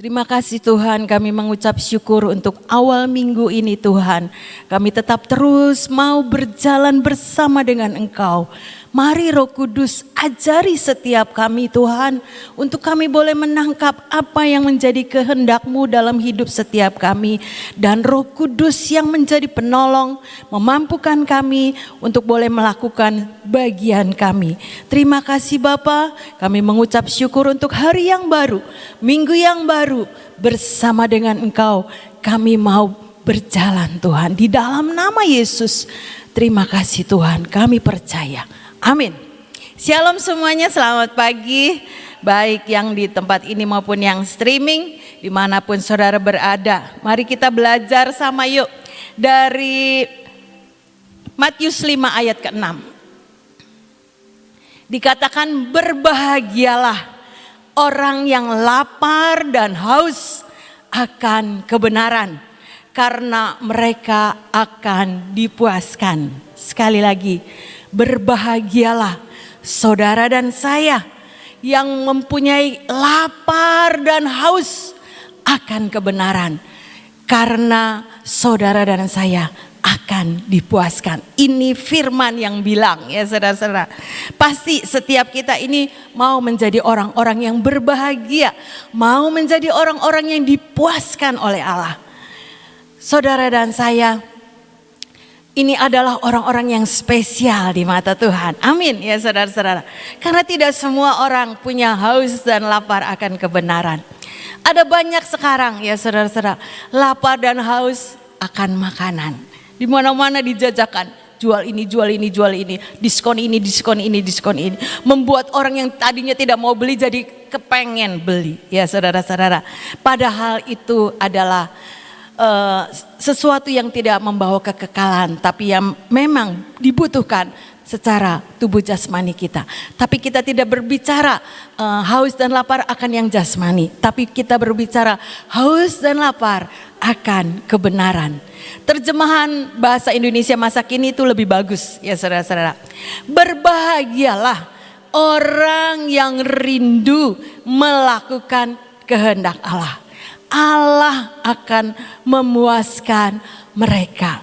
Terima kasih Tuhan, kami mengucap syukur untuk awal minggu ini Tuhan. Kami tetap terus mau berjalan bersama dengan Engkau. Mari Roh Kudus ajari setiap kami Tuhan, untuk kami boleh menangkap apa yang menjadi kehendak-Mu dalam hidup setiap kami. Dan Roh Kudus yang menjadi penolong, memampukan kami untuk boleh melakukan bagian kami. Terima kasih Bapa, kami mengucap syukur untuk hari yang baru, minggu yang baru bersama dengan Engkau. Kami mau berjalan Tuhan di dalam nama Yesus. Terima kasih Tuhan, kami percaya. Amin. Shalom semuanya, selamat pagi. Baik yang di tempat ini maupun yang streaming, dimanapun saudara berada. Mari kita belajar sama yuk dari Matius 5 ayat ke-6. Dikatakan berbahagialah orang yang lapar dan haus akan kebenaran, karena mereka akan dipuaskan. Sekali lagi, berbahagialah saudara dan saya yang mempunyai lapar dan haus akan kebenaran, karena saudara dan saya akan dipuaskan. Ini firman yang bilang ya saudara-saudara. Pasti setiap kita ini mau menjadi orang-orang yang berbahagia, mau menjadi orang-orang yang dipuaskan oleh Allah. Saudara dan saya, ini adalah orang-orang yang spesial di mata Tuhan. Amin ya saudara-saudara. Karena tidak semua orang punya haus dan lapar akan kebenaran. Ada banyak sekarang ya saudara-saudara, lapar dan haus akan makanan. Di mana-mana dijajakan, jual ini, jual ini, jual ini, diskon ini, diskon ini, diskon ini. Membuat orang yang tadinya tidak mau beli jadi kepengen beli ya saudara-saudara. Padahal itu adalah sesuatu yang tidak membawa kekekalan, tapi yang memang dibutuhkan secara tubuh jasmani kita. Tapi kita tidak berbicara haus dan lapar akan yang jasmani, tapi kita berbicara haus dan lapar akan kebenaran. Terjemahan bahasa Indonesia masa kini itu lebih bagus ya saudara-saudara. Berbahagialah orang yang rindu melakukan kehendak Allah. Allah akan memuaskan mereka.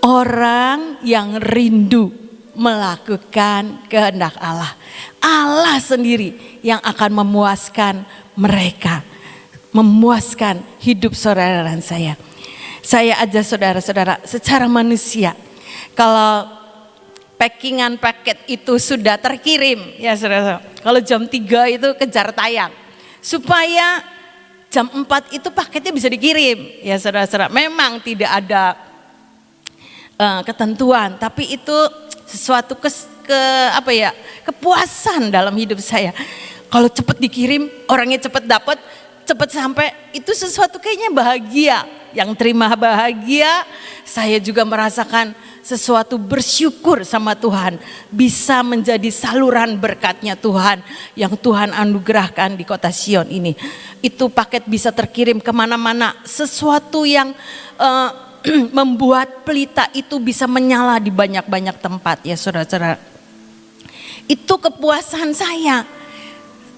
Orang yang rindu melakukan kehendak Allah. Allah sendiri yang akan memuaskan mereka. Memuaskan hidup saudara dan saya. Saya aja saudara-saudara secara manusia. Kalau packingan paket itu sudah terkirim ya saudara. Kalau jam 3 itu kejar tayang. Supaya jam 4 itu paketnya bisa dikirim ya saudara-saudara. Memang tidak ada ketentuan, tapi itu sesuatu kepuasan dalam hidup saya. Kalau cepat dikirim, orangnya cepat dapat, cepat sampai, itu sesuatu kayaknya bahagia. Yang terima bahagia, saya juga merasakan sesuatu bersyukur sama Tuhan. Bisa menjadi saluran berkatnya Tuhan yang Tuhan anugerahkan di kota Sion ini. Itu paket bisa terkirim kemana-mana. Sesuatu yang membuat pelita itu bisa menyala di banyak-banyak tempat ya saudara-saudara. Itu kepuasan saya.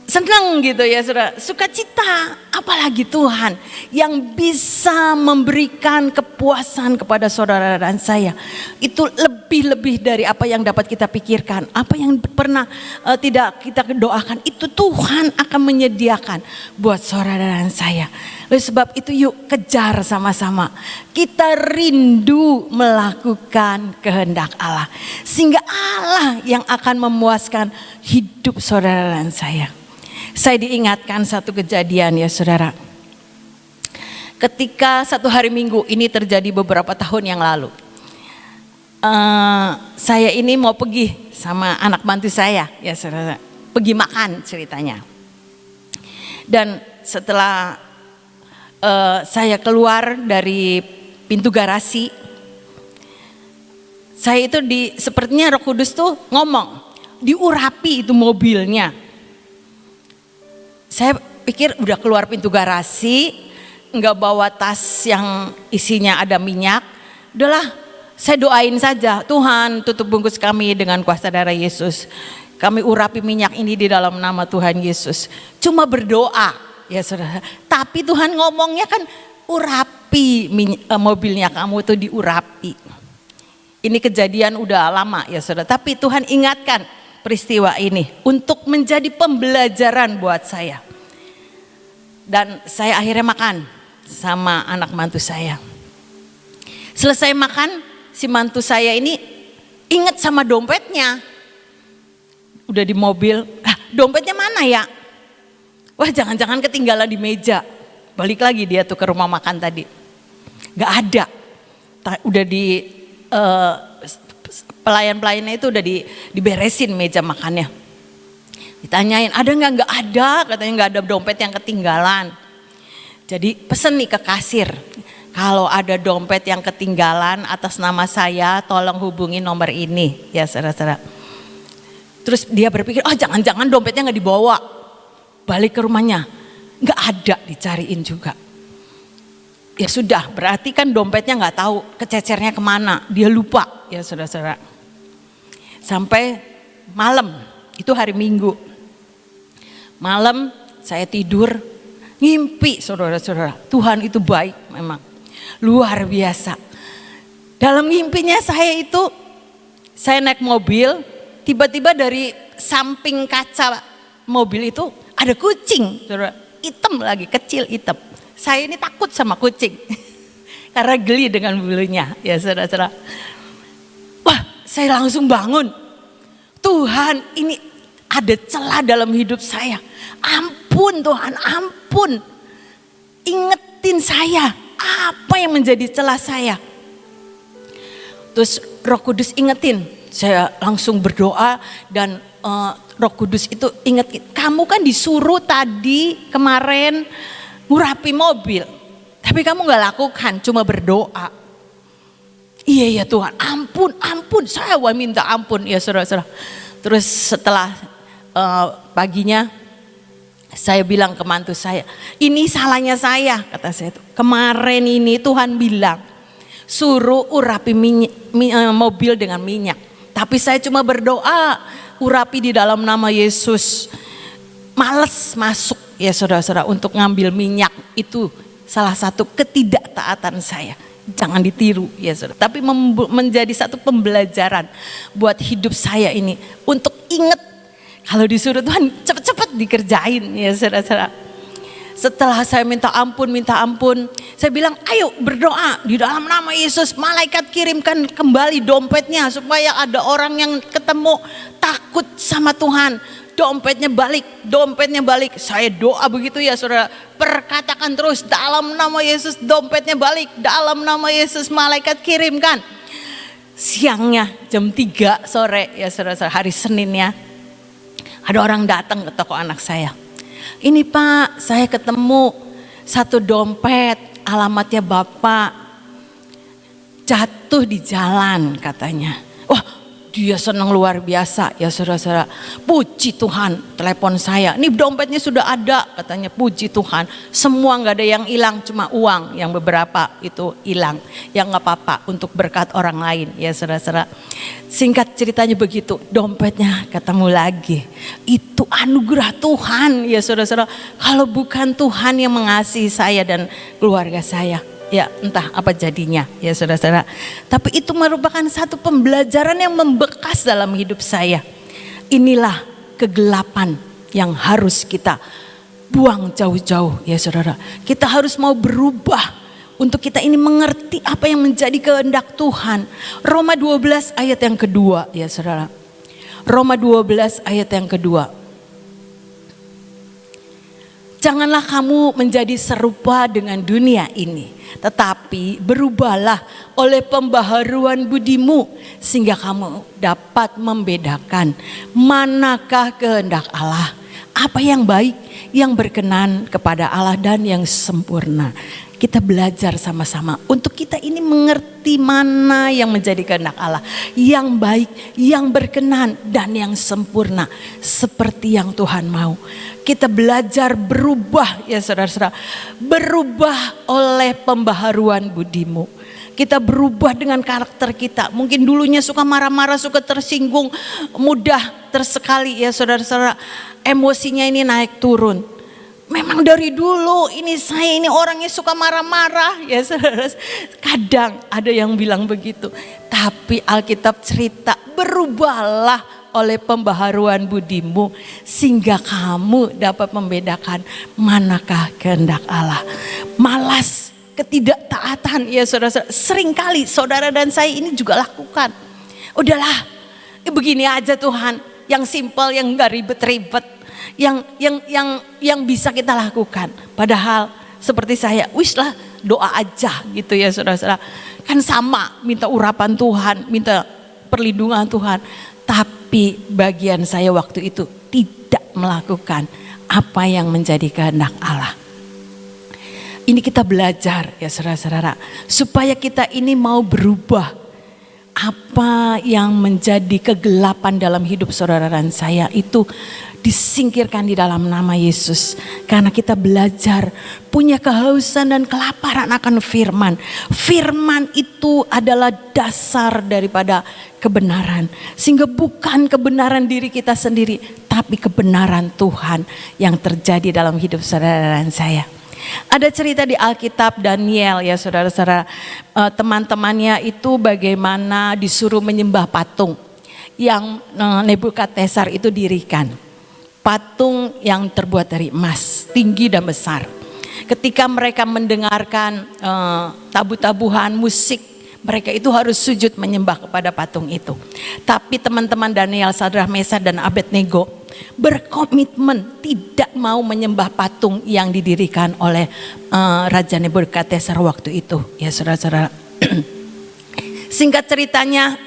Senang gitu ya saudara, sukacita, apalagi Tuhan yang bisa memberikan kepuasan kepada saudara dan saya. Itu lebih-lebih dari apa yang dapat kita pikirkan, apa yang pernah tidak kita doakan, itu Tuhan akan menyediakan buat saudara dan saya. Oleh sebab itu yuk kejar sama-sama, kita rindu melakukan kehendak Allah. Sehingga Allah yang akan memuaskan hidup saudara dan saya. Saya diingatkan satu kejadian ya saudara. Ketika satu hari Minggu ini terjadi beberapa tahun yang lalu. Saya ini mau pergi sama anak mantu saya ya saudara. Pergi makan ceritanya. Dan setelah saya keluar dari pintu garasi. Saya itu sepertinya Roh Kudus tuh ngomong. Diurapi itu mobilnya. Saya pikir udah keluar pintu garasi, nggak bawa tas yang isinya ada minyak. Udahlah, saya doain saja, Tuhan tutup bungkus kami dengan kuasa darah Yesus. Kami urapi minyak ini di dalam nama Tuhan Yesus. Cuma berdoa, ya saudara. Tapi Tuhan ngomongnya kan urapi mobilnya kamu tuh diurapi. Ini kejadian udah lama ya saudara. Tapi Tuhan ingatkan peristiwa ini untuk menjadi pembelajaran buat saya. Dan saya akhirnya makan sama anak mantu saya. Selesai makan, si mantu saya ini ingat sama dompetnya. Udah di mobil, dompetnya mana ya? Wah, jangan-jangan ketinggalan di meja. Balik lagi dia tuh ke rumah makan tadi. Gak ada. Udah di pelayan-pelayannya itu udah diberesin meja makannya. Ditanyain, ada nggak? Nggak ada, katanya nggak ada dompet yang ketinggalan. Jadi pesen nih ke kasir, kalau ada dompet yang ketinggalan atas nama saya, tolong hubungi nomor ini, ya saudara-saudara. Terus dia berpikir, oh jangan-jangan dompetnya nggak dibawa, balik ke rumahnya, nggak ada, dicariin juga. Ya sudah, berarti kan dompetnya nggak tahu kececernya kemana, dia lupa, ya saudara-saudara. Sampai malam, itu hari Minggu. Malam saya tidur, ngimpi saudara-saudara. Tuhan itu baik memang, luar biasa. Dalam ngimpinya saya naik mobil, tiba-tiba dari samping kaca mobil itu ada kucing, saudara. Hitam lagi, kecil hitam. Saya ini takut sama kucing, karena geli dengan bulunya, ya saudara-saudara. Wah, saya langsung bangun. Tuhan, ini ada celah dalam hidup saya. Ampun Tuhan, ampun. Ingetin saya, apa yang menjadi celah saya. Terus Roh Kudus ingetin, saya langsung berdoa dan Roh Kudus itu inget, kamu kan disuruh tadi kemarin ngurapi mobil. Tapi kamu gak lakukan, cuma berdoa. Iya ya Tuhan, ampun, saya minta ampun ya saudara-saudara. Terus setelah paginya saya bilang ke mantu saya, ini salahnya saya, kata saya itu. Kemarin ini Tuhan bilang suruh urapi mobil dengan minyak, tapi saya cuma berdoa urapi di dalam nama Yesus. Males masuk ya saudara-saudara untuk ngambil minyak, itu salah satu ketidaktaatan saya. Jangan ditiru ya saudara, tapi menjadi satu pembelajaran buat hidup saya ini untuk ingat kalau disuruh Tuhan cepet-cepet dikerjain ya saudara-saudara. Setelah saya minta ampun, saya bilang ayo berdoa di dalam nama Yesus, malaikat kirimkan kembali dompetnya supaya ada orang yang ketemu takut sama Tuhan. Dompetnya balik. Saya doa begitu ya saudara, perkatakan terus dalam nama Yesus, dompetnya balik, dalam nama Yesus, malaikat kirimkan. Siangnya jam 3 sore ya saudara, hari Seninnya ada orang datang ke toko anak saya. Ini Pak, saya ketemu satu dompet, alamatnya Bapak, jatuh di jalan katanya. Wah, dia senang luar biasa ya saudara-saudara. Puji Tuhan, telepon saya, ini dompetnya sudah ada katanya, puji Tuhan. Semua gak ada yang hilang, cuma uang yang beberapa itu hilang. Yang gak apa-apa untuk berkat orang lain ya saudara-saudara. Singkat ceritanya begitu, dompetnya ketemu lagi. Itu anugerah Tuhan ya saudara-saudara. Kalau bukan Tuhan yang mengasihi saya dan keluarga saya, ya entah apa jadinya ya saudara-saudara. Tapi itu merupakan satu pembelajaran yang membekas dalam hidup saya. Inilah kegelapan yang harus kita buang jauh-jauh ya saudara. Kita harus mau berubah untuk kita ini mengerti apa yang menjadi kehendak Tuhan. Roma 12 ayat yang kedua ya saudara. Roma 12 ayat yang kedua. Janganlah kamu menjadi serupa dengan dunia ini, tetapi berubahlah oleh pembaharuan budimu, sehingga kamu dapat membedakan manakah kehendak Allah, apa yang baik, yang berkenan kepada Allah dan yang sempurna. Kita belajar sama-sama untuk kita ini mengerti mana yang menjadi kehendak Allah, yang baik, yang berkenan dan yang sempurna, seperti yang Tuhan mau. Kita belajar berubah ya saudara-saudara, berubah oleh pembaharuan budimu. Kita berubah dengan karakter kita. Mungkin dulunya suka marah-marah, suka tersinggung, mudah tersekali ya saudara-saudara, emosinya ini naik turun. Memang dari dulu saya ini orangnya suka marah-marah ya saudara. Kadang ada yang bilang begitu. Tapi Alkitab cerita berubahlah oleh pembaharuan budimu sehingga kamu dapat membedakan manakah kehendak Allah. Malas, ketidaktaatan ya saudara. Seringkali saudara dan saya ini juga lakukan. Udahlah, begini aja Tuhan, yang simple, yang gak ribet-ribet, yang bisa kita lakukan. Padahal seperti saya, wis lah doa aja gitu ya saudara. Kan sama, minta urapan Tuhan, minta perlindungan Tuhan. Tapi bagian saya waktu itu tidak melakukan apa yang menjadi kehendak Allah. Ini kita belajar ya saudara-saudara, supaya kita ini mau berubah. Apa yang menjadi kegelapan dalam hidup saudara dan saya itu disingkirkan di dalam nama Yesus. Karena kita belajar punya kehausan dan kelaparan akan firman. Firman itu adalah dasar daripada kebenaran. Sehingga bukan kebenaran diri kita sendiri, tapi kebenaran Tuhan yang terjadi dalam hidup saudara dan saya. Ada cerita di Alkitab Daniel ya saudara-saudara, teman-temannya itu bagaimana disuruh menyembah patung yang Nebukadnezar itu dirikan. Patung yang terbuat dari emas, tinggi dan besar. Ketika mereka mendengarkan tabu-tabuhan musik, mereka itu harus sujud menyembah kepada patung itu. Tapi teman-teman Daniel, Sadrah, Mesah dan Abednego berkomitmen tidak mau menyembah patung yang didirikan oleh Raja Nebukadnezar waktu itu. Ya saudara-saudara. Singkat ceritanya,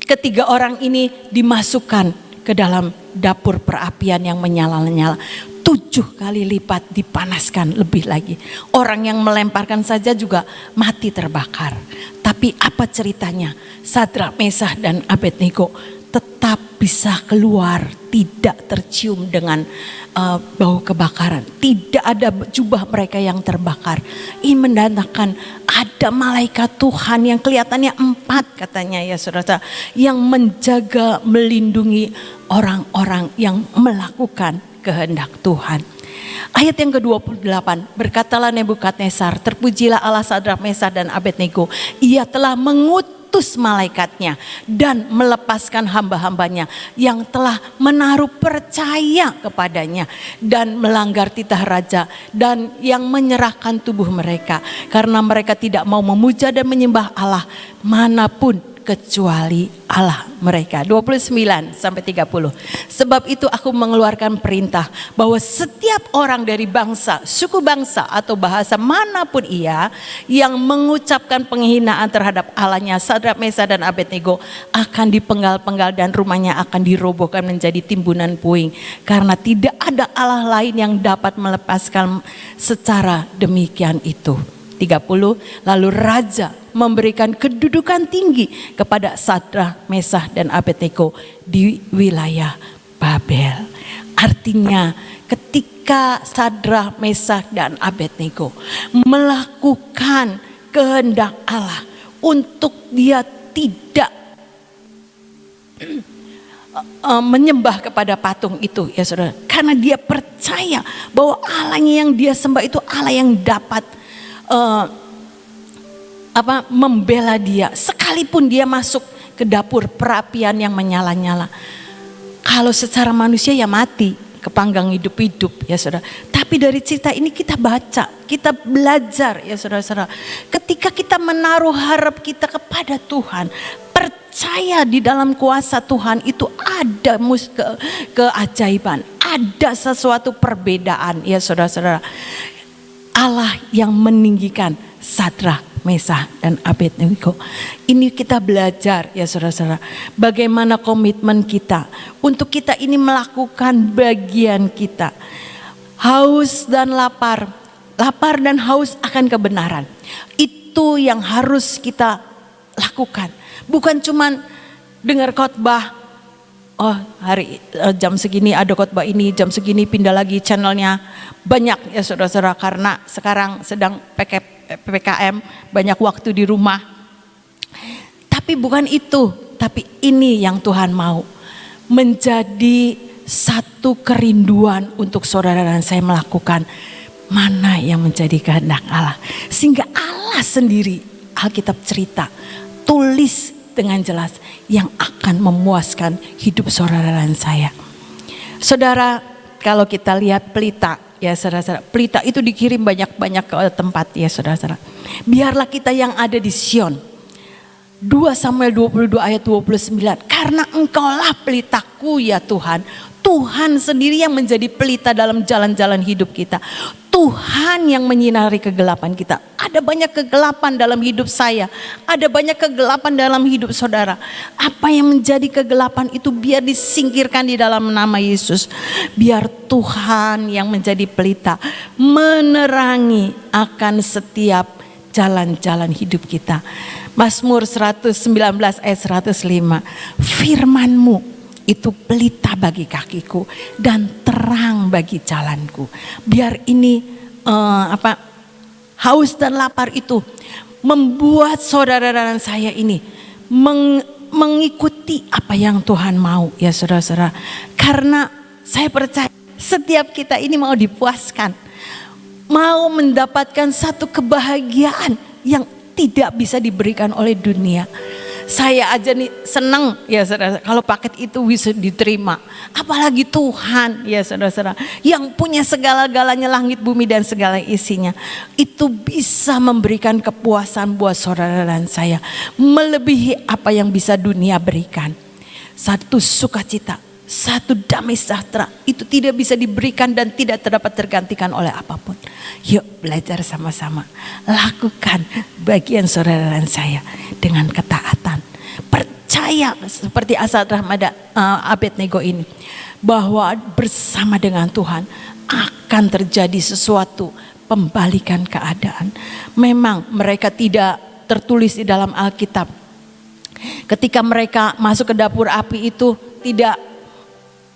ketiga orang ini dimasukkan ke dalam dapur perapian yang menyala-nyala. 7 kali lipat dipanaskan lebih lagi. Orang yang melemparkan saja juga mati terbakar. Tapi apa ceritanya? Sadrah, Mesah dan Abednego tetap bisa keluar, tidak tercium dengan bau kebakaran. Tidak ada jubah mereka yang terbakar. Ini menandakan ada malaikat Tuhan yang kelihatannya 4 katanya ya saudara, yang menjaga, melindungi orang-orang yang melakukan kehendak Tuhan. Ayat yang ke-28, berkatalah Nebukadnezar, terpujilah Allah Sadrah, Mesah dan Abednego. Ia telah mengutus malaikatnya dan melepaskan hamba-hambanya yang telah menaruh percaya kepadanya dan melanggar titah raja, dan yang menyerahkan tubuh mereka karena mereka tidak mau memuja dan menyembah Allah manapun kecuali Allah mereka. 29 sampai 30. Sebab itu aku mengeluarkan perintah bahwa setiap orang dari bangsa, suku bangsa atau bahasa manapun ia yang mengucapkan penghinaan terhadap Allahnya Sadrah, Mesah dan Abednego akan dipenggal-penggal dan rumahnya akan dirobohkan menjadi timbunan puing, karena tidak ada Allah lain yang dapat melepaskan secara demikian itu. 30. Lalu raja memberikan kedudukan tinggi kepada Sadrah, Mesah dan Abednego di wilayah Babel. Artinya ketika Sadrah, Mesah dan Abednego melakukan kehendak Allah untuk dia tidak menyembah kepada patung itu ya saudara, karena dia percaya bahwa Allahnya yang dia sembah itu Allah yang dapat membela dia, sekalipun dia masuk ke dapur perapian yang menyala-nyala. Kalau secara manusia ya mati, kepanggang hidup-hidup ya saudara. Tapi dari cerita ini kita baca, kita belajar ya saudara-saudara. Ketika kita menaruh harap kita kepada Tuhan, percaya di dalam kuasa Tuhan, itu ada keajaiban, ada sesuatu perbedaan ya saudara-saudara. Allah yang meninggikan Sadrah, Mesah dan Abednego. Ini kita belajar ya saudara-saudara, bagaimana komitmen kita untuk kita ini melakukan bagian kita. Haus dan lapar dan haus akan kebenaran. Itu yang harus kita lakukan. Bukan cuman dengar khotbah, oh hari jam segini ada khotbah ini, jam segini pindah lagi channelnya. Banyak ya saudara-saudara, karena sekarang sedang PPKM, banyak waktu di rumah. Tapi bukan itu, tapi ini yang Tuhan mau. Menjadi satu kerinduan untuk saudara dan saya melakukan mana yang menjadi kehendak Allah. Sehingga Allah sendiri, Alkitab cerita, tulis dengan jelas yang akan memuaskan hidup saudara dan saya. Saudara, kalau kita lihat pelita, ya saudara-saudara, pelita itu dikirim banyak-banyak ke tempat ya saudara-saudara. Biarlah kita yang ada di Sion. 2 Samuel 22 ayat 29. Karena engkaulah pelitaku ya Tuhan. Tuhan sendiri yang menjadi pelita dalam jalan-jalan hidup kita. Tuhan yang menyinari kegelapan kita. Ada banyak kegelapan dalam hidup saya. Ada banyak kegelapan dalam hidup saudara. Apa yang menjadi kegelapan itu biar disingkirkan di dalam nama Yesus. Biar Tuhan yang menjadi pelita menerangi akan setiap jalan-jalan hidup kita. Mazmur 119 ayat 105. Firman-Mu itu pelita bagi kakiku dan terang bagi jalanku. Biar ini haus dan lapar itu membuat saudara dan saya ini mengikuti apa yang Tuhan mau ya saudara-saudara. Karena saya percaya setiap kita ini mau dipuaskan, mau mendapatkan satu kebahagiaan yang tidak bisa diberikan oleh dunia. Saya aja nih senang ya saudara kalau paket itu bisa diterima. Apalagi Tuhan ya saudara-saudara yang punya segala-galanya, langit bumi dan segala isinya. Itu bisa memberikan kepuasan buat saudara dan saya. Melebihi apa yang bisa dunia berikan. Satu sukacita, satu damai sejahtera itu tidak bisa diberikan dan tidak dapat tergantikan oleh apapun. Yuk belajar sama-sama. Lakukan bagian saudara dan saya dengan ketaatan. Percaya seperti Asadrah Abednego ini. Bahwa bersama dengan Tuhan akan terjadi sesuatu pembalikan keadaan. Memang mereka tidak tertulis di dalam Alkitab. Ketika mereka masuk ke dapur api itu tidak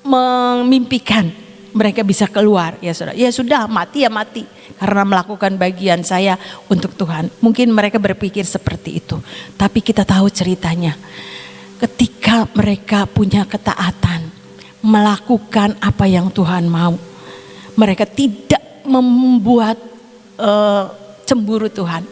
memimpikan mereka bisa keluar ya saudara. Ya sudah mati ya mati karena melakukan bagian saya untuk Tuhan. Mungkin mereka berpikir seperti itu. Tapi kita tahu ceritanya. Ketika mereka punya ketaatan melakukan apa yang Tuhan mau. Mereka tidak membuat cemburu Tuhan.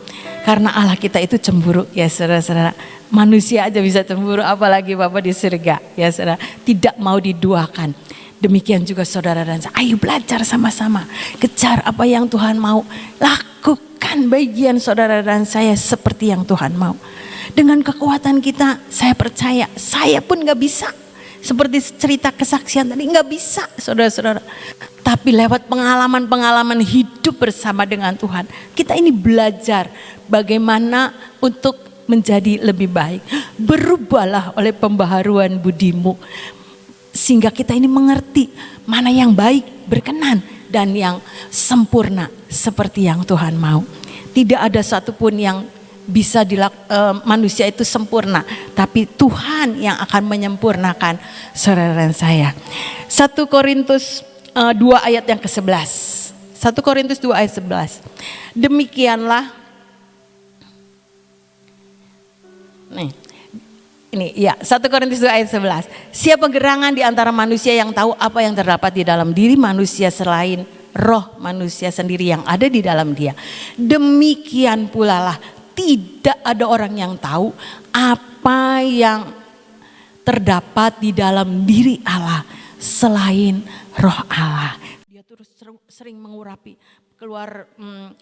Karena Allah kita itu cemburu ya saudara-saudara. Manusia aja bisa cemburu apalagi Bapa di surga ya saudara. Tidak mau diduakan. Demikian juga saudara dan saya. Ayo belajar sama-sama. Kejar apa yang Tuhan mau. Lakukan bagian saudara dan saya seperti yang Tuhan mau. Dengan kekuatan kita saya percaya. Saya pun gak bisa. Seperti cerita kesaksian tadi gak bisa saudara-saudara. Tapi lewat pengalaman-pengalaman hidup bersama dengan Tuhan. Kita ini belajar bagaimana untuk menjadi lebih baik. Berubahlah oleh pembaharuan budimu. Sehingga kita ini mengerti mana yang baik, berkenan dan yang sempurna seperti yang Tuhan mau. Tidak ada satupun yang bisa manusia itu sempurna. Tapi Tuhan yang akan menyempurnakan saudara dan saya. 1 Korintus 2 ayat yang ke-11. 1 Korintus 2 ayat 11. Demikianlah. Nih. Ini ya 1 Korintus 2 ayat 11. Siapa gerangan di antara manusia yang tahu apa yang terdapat di dalam diri manusia selain roh manusia sendiri yang ada di dalam dia. Demikian pula lah tidak ada orang yang tahu apa yang terdapat di dalam diri Allah selain roh Allah. Dia terus sering mengurapi. Keluar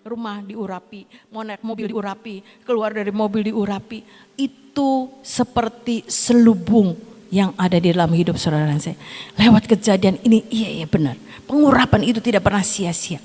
rumah diurapi, mau naik mobil diurapi, keluar dari mobil diurapi. Itu seperti selubung yang ada di dalam hidup saudara dan saya. Lewat kejadian ini, iya benar. Pengurapan itu tidak pernah sia-sia.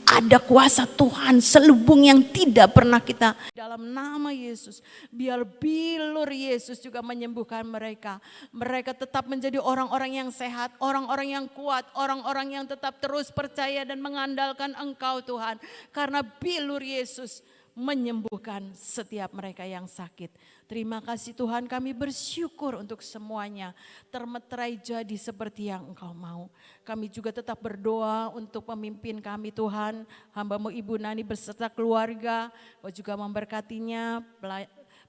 Ada kuasa Tuhan, selubung yang tidak pernah kita. Dalam nama Yesus, biar bilur Yesus juga menyembuhkan mereka. Mereka tetap menjadi orang-orang yang sehat, orang-orang yang kuat, orang-orang yang tetap terus percaya dan mengandalkan Engkau Tuhan. Karena bilur Yesus menyembuhkan setiap mereka yang sakit. Terima kasih Tuhan, kami bersyukur untuk semuanya termeterai jadi seperti yang Engkau mau. Kami juga tetap berdoa untuk pemimpin kami Tuhan, hamba-Mu Ibu Nani beserta keluarga, Kau juga memberkatinya,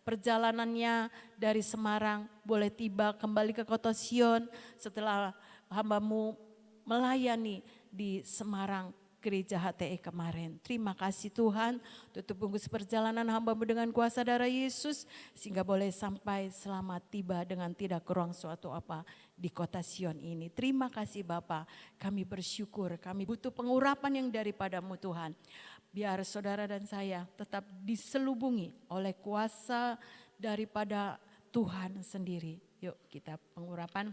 perjalanannya dari Semarang boleh tiba kembali ke kota Sion setelah hamba-Mu melayani di Semarang, Gereja HTE kemarin. Terima kasih Tuhan, tutup bungkus perjalanan hamba-Mu dengan kuasa darah Yesus, sehingga boleh sampai selamat tiba dengan tidak kurang suatu apa di kota Sion ini. Terima kasih Bapa, kami bersyukur, kami butuh pengurapan yang daripada-Mu Tuhan. Biar saudara dan saya tetap diselubungi oleh kuasa daripada Tuhan sendiri. Yuk kita pengurapan.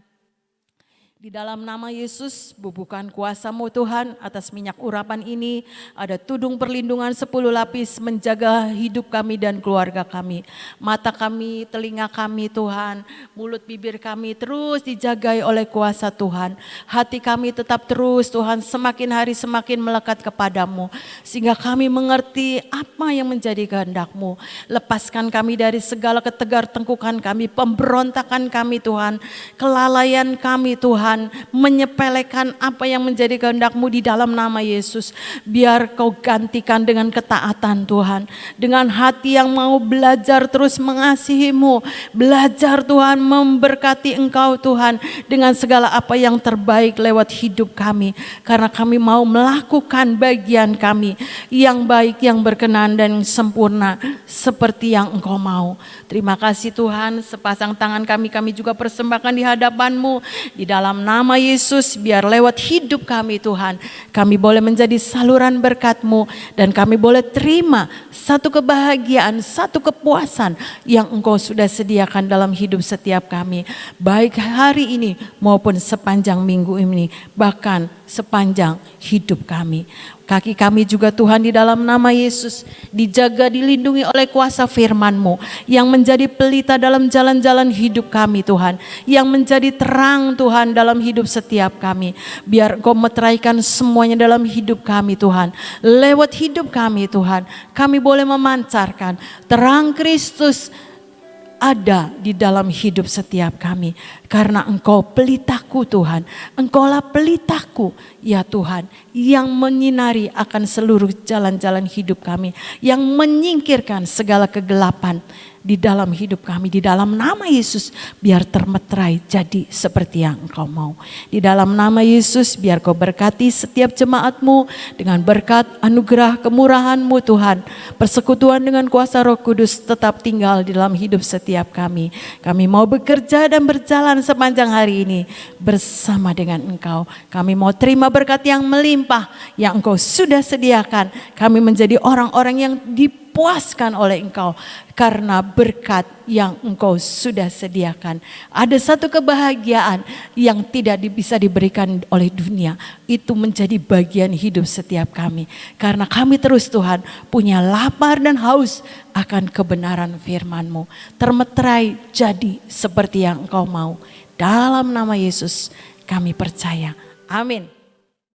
Di dalam nama Yesus, bubuhkan kuasa-Mu Tuhan atas minyak urapan ini. Ada tudung perlindungan 10 lapis menjaga hidup kami dan keluarga kami. Mata kami, telinga kami Tuhan, mulut bibir kami terus dijagai oleh kuasa Tuhan. Hati kami tetap terus Tuhan semakin hari semakin melekat kepadamu. Sehingga kami mengerti apa yang menjadi kehendak-Mu. Lepaskan kami dari segala ketegar tengkukan kami, pemberontakan kami Tuhan, kelalaian kami Tuhan, menyepelekan apa yang menjadi kehendak-Mu di dalam nama Yesus. Biar Kau gantikan dengan ketaatan Tuhan, dengan hati yang mau belajar terus mengasihi-Mu, belajar Tuhan memberkati Engkau Tuhan dengan segala apa yang terbaik lewat hidup kami. Karena kami mau melakukan bagian kami yang baik, yang berkenan dan sempurna seperti yang Engkau mau. Terima kasih Tuhan, sepasang tangan kami juga persembahkan di hadapan-Mu. Di dalam nama Yesus, biar lewat hidup kami Tuhan, kami boleh menjadi saluran berkat-Mu dan kami boleh terima satu kebahagiaan, satu kepuasan yang Engkau sudah sediakan dalam hidup setiap kami. Baik hari ini maupun sepanjang minggu ini, bahkan sepanjang hidup kami. Kaki kami juga Tuhan di dalam nama Yesus dijaga, dilindungi oleh kuasa firman-Mu yang menjadi pelita dalam jalan-jalan hidup kami Tuhan, yang menjadi terang Tuhan dalam hidup setiap kami. Biar Engkau meteraikan semuanya dalam hidup kami Tuhan. Lewat hidup kami Tuhan, kami boleh memancarkan terang Kristus ada di dalam hidup setiap kami. Karena Engkau pelitaku Tuhan, Engkaulah pelitaku ya Tuhan, yang menyinari akan seluruh jalan-jalan hidup kami, yang menyingkirkan segala kegelapan di dalam hidup kami. Di dalam nama Yesus biar termeterai jadi seperti yang Engkau mau. Di dalam nama Yesus biar Kau berkati setiap jemaat-Mu dengan berkat anugerah kemurahan-Mu Tuhan. Persekutuan dengan kuasa Roh Kudus tetap tinggal di dalam hidup setiap kami. Kami mau bekerja dan berjalan sepanjang hari ini bersama dengan Engkau. Kami mau terima berkat yang melimpah yang Engkau sudah sediakan. Kami menjadi orang-orang yang dipuaskan oleh Engkau karena berkat yang Engkau sudah sediakan. Ada satu kebahagiaan yang tidak bisa diberikan oleh dunia. Itu menjadi bagian hidup setiap kami. Karena kami terus Tuhan punya lapar dan haus akan kebenaran firman-Mu. Termeterai jadi seperti yang Engkau mau. Dalam nama Yesus kami percaya. Amin.